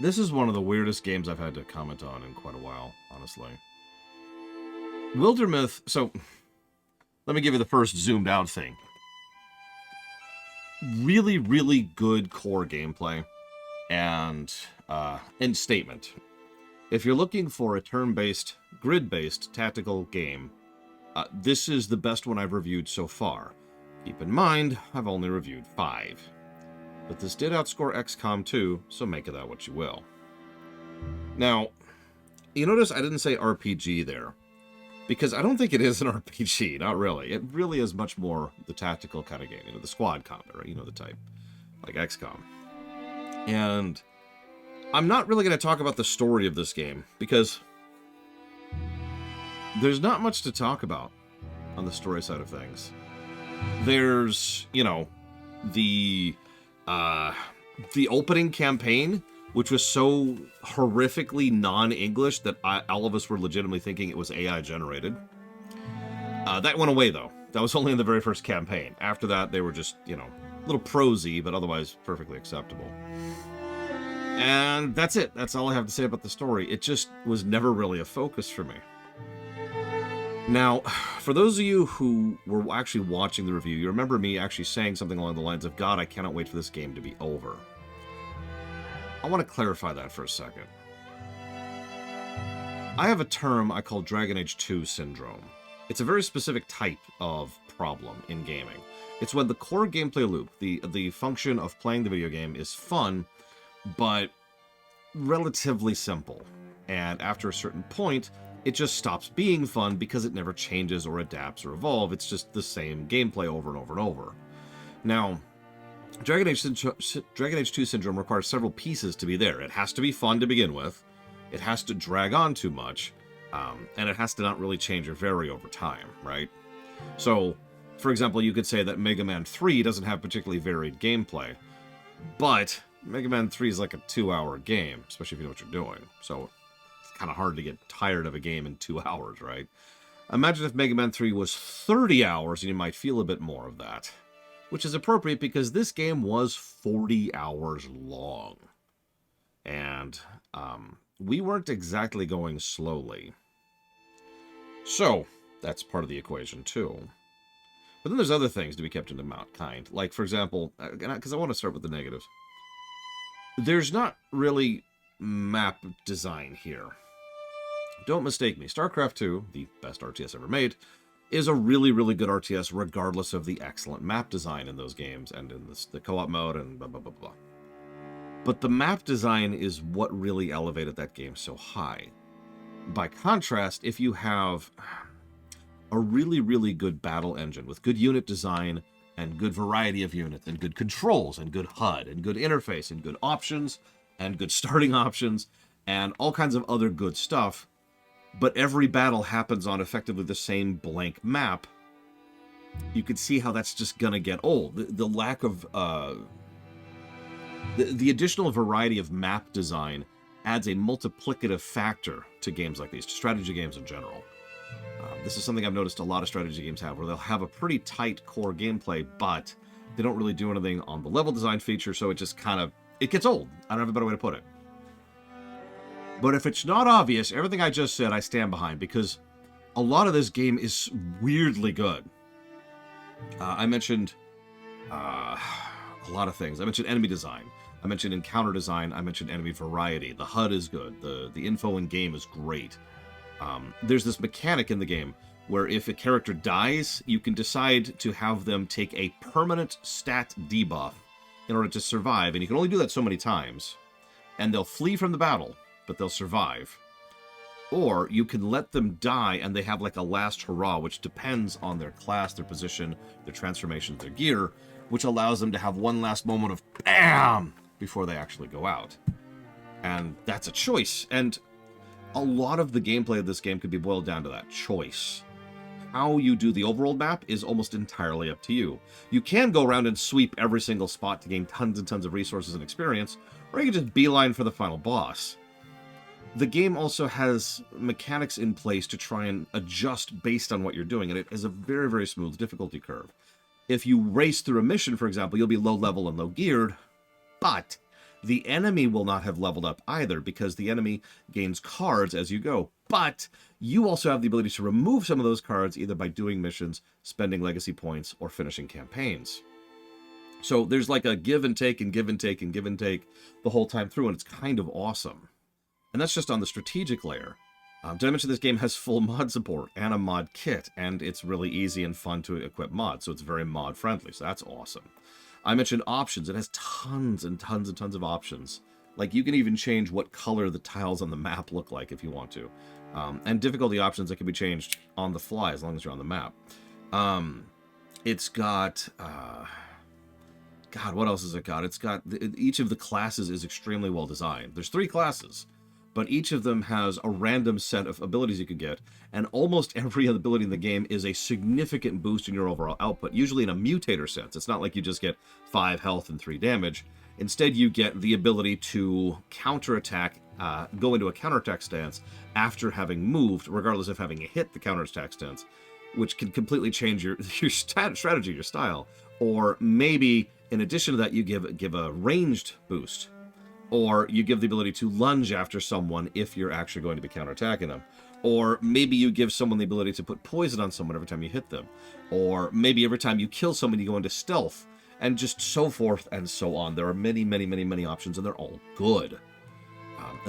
This is one of the weirdest games I've had to comment on in quite a while, honestly. Wildermyth, so let me give you the first zoomed out thing. Really, really good core gameplay and statement. If you're looking for a turn-based, grid-based tactical game, this is the best one I've reviewed so far. Keep in mind, I've only reviewed 5. But this did outscore XCOM 2, so make of that what you will. Now, you notice I didn't say RPG there, because I don't think it is an RPG, not really. It really is much more the tactical kind of game, the squad combat, right? The type, like XCOM. And I'm not really going to talk about the story of this game, because there's not much to talk about on the story side of things. There's, the opening campaign, which was so horrifically non-English that all of us were legitimately thinking it was AI generated. That went away, though. That was only in the very first campaign. After that, they were just, a little prosy, but otherwise perfectly acceptable. And that's it. That's all I have to say about the story. It just was never really a focus for me. Now, for those of you who were actually watching the review, you remember me actually saying something along the lines of, God, I cannot wait for this game to be over. I want to clarify that for a second. I have a term I call Dragon Age 2 syndrome. It's a very specific type of problem in gaming. It's when the core gameplay loop, the function of playing the video game, is fun, but relatively simple. And after a certain point, it just stops being fun because it never changes or adapts or evolves. It's just the same gameplay over and over and over. Now, Dragon Age 2 syndrome requires several pieces to be there. It has to be fun to begin with, it has to drag on too much, and it has to not really change or vary over time, right? So, for example, you could say that Mega Man 3 doesn't have particularly varied gameplay, but Mega Man 3 is like a 2-hour game, especially if you know what you're doing. So it's kind of hard to get tired of a game in 2 hours, right? Imagine if Mega Man 3 was 30 hours and you might feel a bit more of that. Which is appropriate because this game was 40 hours long. And we weren't exactly going slowly. So, that's part of the equation too. But then there's other things to be kept in mind. Like, for example, because I want to start with the negatives. There's not really map design here. Don't mistake me. StarCraft 2, the best RTS ever made, is a really, really good RTS regardless of the excellent map design in those games and in the co-op mode and blah, blah, blah, blah. But the map design is what really elevated that game so high. By contrast, if you have a really, really good battle engine with good unit design and good variety of units and good controls and good HUD and good interface and good options and good starting options and all kinds of other good stuff, but every battle happens on effectively the same blank map, you can see how that's just gonna get old. The lack of the additional variety of map design adds a multiplicative factor to games like these, to strategy games in general. This is something I've noticed a lot of strategy games have, where they'll have a pretty tight core gameplay, but they don't really do anything on the level design feature, so it just it gets old. I don't have a better way to put it. But if it's not obvious, everything I just said I stand behind, because a lot of this game is weirdly good. I mentioned a lot of things. I mentioned enemy design. I mentioned encounter design. I mentioned enemy variety. The HUD is good. The info in game is great. There's this mechanic in the game where if a character dies, you can decide to have them take a permanent stat debuff in order to survive, and you can only do that so many times. And they'll flee from the battle, but they'll survive. Or you can let them die and they have like a last hurrah, which depends on their class, their position, their transformations, their gear, which allows them to have one last moment of BAM! Before they actually go out. And that's a choice. And a lot of the gameplay of this game could be boiled down to that choice. How you do the overall map is almost entirely up to you. You can go around and sweep every single spot to gain tons and tons of resources and experience, or you can just beeline for the final boss. The game also has mechanics in place to try and adjust based on what you're doing, and it has a very, very smooth difficulty curve. If you race through a mission, for example, you'll be low level and low geared, but The enemy will not have leveled up either, because the enemy gains cards as you go. But you also have the ability to remove some of those cards either by doing missions, spending legacy points, or finishing campaigns. So there's like a give and take and give and take and give and take the whole time through, and it's kind of awesome. And that's just on the strategic layer. Did I mention this game has full mod support and a mod kit, and it's really easy and fun to equip mods, so it's very mod friendly, so that's awesome. I mentioned options. It has tons and tons and tons of options. Like, you can even change what color the tiles on the map look like if you want to. And difficulty options that can be changed on the fly as long as you're on the map. It's got... God, what else has it got? It's got... Each of the classes is extremely well designed. There's 3 classes, but each of them has a random set of abilities you can get, and almost every ability in the game is a significant boost in your overall output, usually in a mutator sense. It's not like you just get 5 health and 3 damage. Instead, you get the ability to counterattack, go into a counterattack stance after having moved, regardless of having hit the counterattack stance, which can completely change your strategy, your style. Or maybe, in addition to that, you give a ranged boost. Or you give the ability to lunge after someone if you're actually going to be counterattacking them. Or maybe you give someone the ability to put poison on someone every time you hit them. Or maybe every time you kill someone, you go into stealth. And just so forth and so on. There are many, many, many, many options, and they're all good.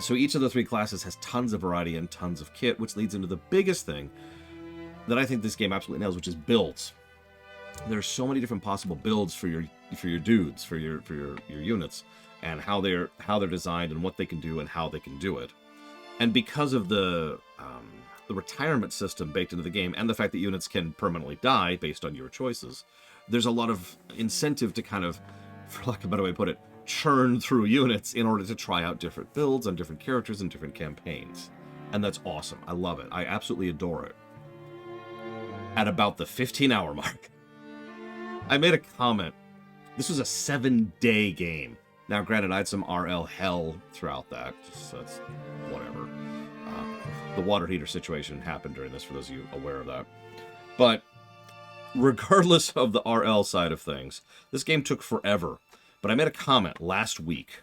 So each of the 3 classes has tons of variety and tons of kit, which leads into the biggest thing that I think this game absolutely nails, which is builds. There's so many different possible builds for your dudes, for your units, and how they're designed and what they can do and how they can do it. And because of the retirement system baked into the game and the fact that units can permanently die based on your choices, there's a lot of incentive to kind of, for lack of a better way to put it, churn through units in order to try out different builds on different characters and different campaigns. And that's awesome. I love it. I absolutely adore it. At about the 15-hour mark, I made a comment. This was a 7-day game. Now, granted, I had some RL hell throughout that. So that's whatever. The water heater situation happened during this, for those of you aware of that. But regardless of the RL side of things, this game took forever. But I made a comment last week,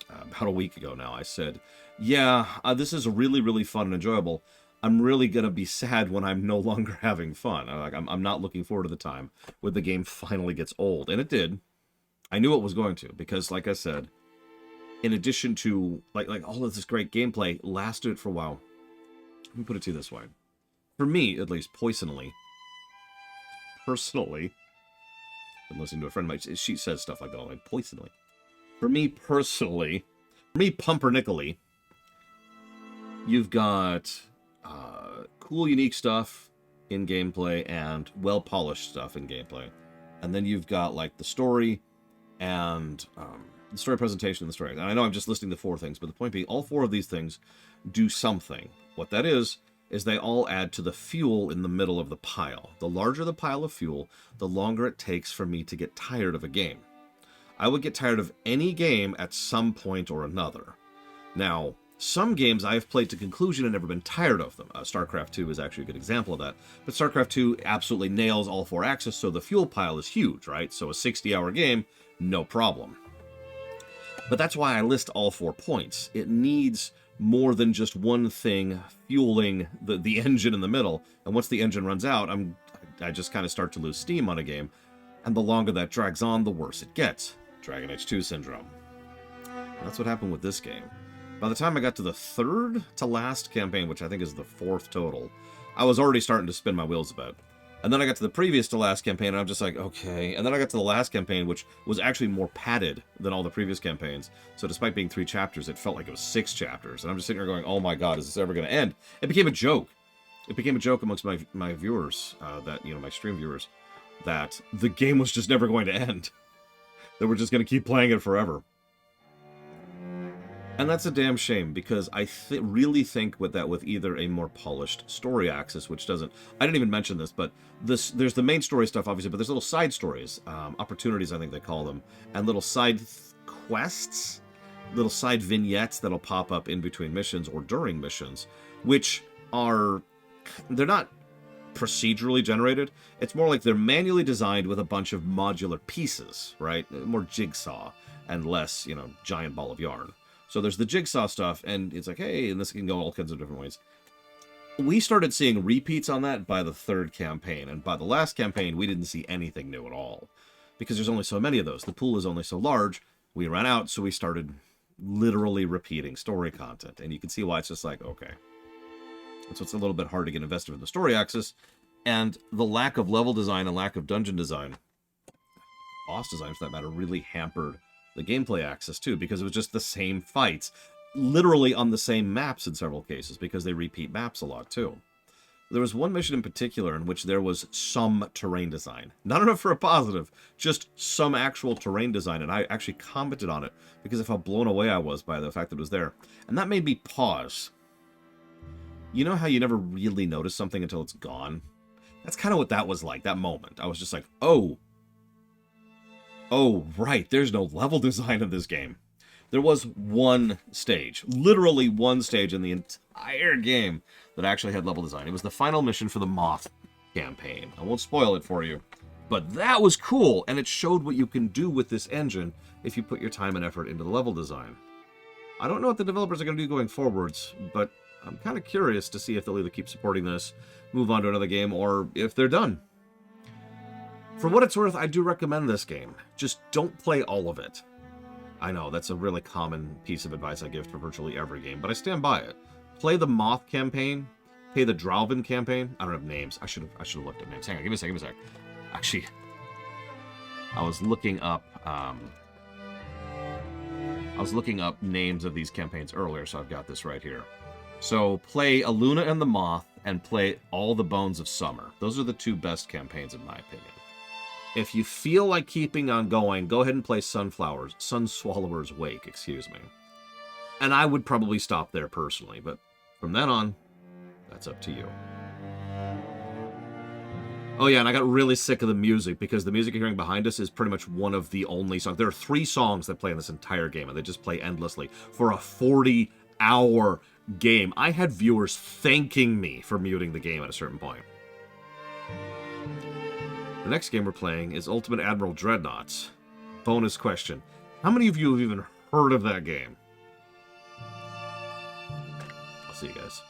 about a week ago now. I said, yeah, this is really, really fun and enjoyable. I'm really going to be sad when I'm no longer having fun. I'm not looking forward to the time when the game finally gets old. And it did. I knew it was going to, because, like I said, in addition to, like all of this great gameplay lasted for a while. Let me put it to you this way. For me, at least, personally, been listening to a friend of mine, she says stuff like that all the time, personally. For me pumpernickelly, you've got cool, unique stuff in gameplay and well-polished stuff in gameplay. And then you've got, like, the story and the story presentation and the story. And I know I'm just listing the 4 things, but the point being, all 4 of these things do something. What that is they all add to the fuel in the middle of the pile. The larger the pile of fuel, the longer it takes for me to get tired of a game. I would get tired of any game at some point or another. Now, some games I have played to conclusion and never been tired of them. StarCraft 2 is actually a good example of that. But StarCraft 2 absolutely nails all 4 axes, so the fuel pile is huge, right? So a 60-hour game, no problem. But that's why I list all 4 points. It needs more than just one thing fueling the engine in the middle. And once the engine runs out, I just kind of start to lose steam on a game. And the longer that drags on, the worse it gets. Dragon Age 2 syndrome. And that's what happened with this game. By the time I got to the 3rd to last campaign, which I think is the 4th total, I was already starting to spin my wheels a bit. And then I got to the previous to last campaign, and I'm just like, okay. And then I got to the last campaign, which was actually more padded than all the previous campaigns. So despite being 3 chapters, it felt like it was 6 chapters. And I'm just sitting here going, oh my god, is this ever going to end? It became a joke. It became a joke amongst my viewers, my stream viewers, that the game was just never going to end. That we're just going to keep playing it forever. And that's a damn shame, because I really think with either a more polished story axis, which doesn't... I didn't even mention this, but there's the main story stuff, obviously, but there's little side stories, opportunities, I think they call them, and little side quests, little side vignettes that'll pop up in between missions or during missions, which are... They're not procedurally generated. It's more like they're manually designed with a bunch of modular pieces, right? More jigsaw. and less, giant ball of yarn. So there's the jigsaw stuff, and it's like, hey, and this can go all kinds of different ways. We started seeing repeats on that by the third campaign, and by the last campaign, we didn't see anything new at all. Because there's only so many of those. The pool is only so large. We ran out, so we started literally repeating story content. And you can see why it's just like, okay. And so it's a little bit hard to get invested in the story axis. And the lack of level design and lack of dungeon design, boss design for that matter, really hampered the gameplay axis too, because it was just the same fights, literally on the same maps in several cases, because they repeat maps a lot too. There was one mission in particular in which there was some terrain design. Not enough for a positive, just some actual terrain design, and I actually commented on it because of how blown away I was by the fact that it was there. And that made me pause. You know how you never really notice something until it's gone? That's kind of what that was like, that moment. I was just like, oh, right, there's no level design in this game. There was one stage, literally one stage in the entire game that actually had level design. It was the final mission for the Moth campaign. I won't spoil it for you, but that was cool, and it showed what you can do with this engine if you put your time and effort into the level design. I don't know what the developers are going to do going forwards, but I'm kind of curious to see if they'll either keep supporting this, move on to another game, or if they're done. For what it's worth, I do recommend this game. Just don't play all of it. I know, that's a really common piece of advice I give for virtually every game, but I stand by it. Play the Moth campaign, play the Dralvin campaign. I don't have names. I should have looked at names. Hang on, give me a sec. Actually, I was looking up names of these campaigns earlier, so I've got this right here. So play Aluna and the Moth, and play All the Bones of Summer. Those are the two best campaigns in my opinion. If you feel like keeping on going, go ahead and play Sunswallower's Wake, excuse me. And I would probably stop there personally, but from then on, that's up to you. Oh yeah, and I got really sick of the music, because the music you're hearing behind us is pretty much one of the only songs. There are 3 songs that play in this entire game, and they just play endlessly for a 40-hour game. I had viewers thanking me for muting the game at a certain point. The next game we're playing is Ultimate Admiral Dreadnoughts. Bonus question. How many of you have even heard of that game? I'll see you guys.